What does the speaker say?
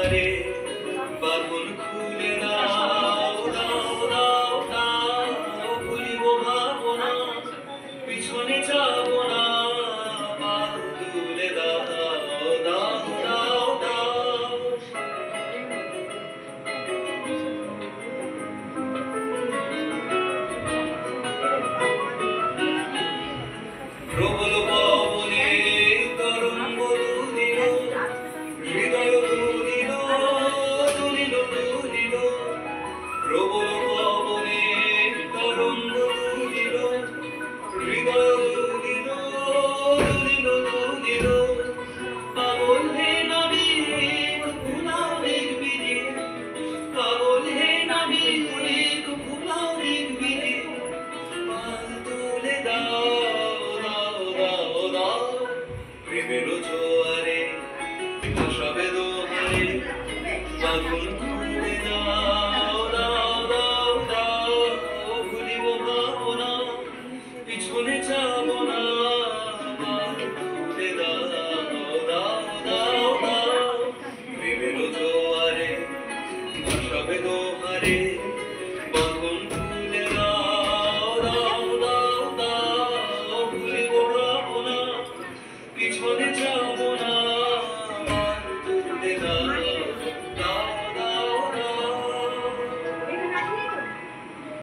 জোয়ারে বাঁধন খুলে দাও দাও দাও দাও ভুলিব ভাবনা পিছনে যাব না বাঁধ তুলে দাও দাও দাও দাও প্রবল পবনে তরঙ্গ দুলিল হৃদয় দুলিল দুলিল দুলিল প্রবল পবনে তরঙ্গ দুলিল হৃদয় দুলিল দুলিল দুলিল পাগল হে নবী ভুলাও দেখবি পাগল হে নবী ভুলাও দেখবি পাল তুলে দাও দাও দাও দাও প্রেমের জোয়ারে ভাসাবে দোহারে বাঁধন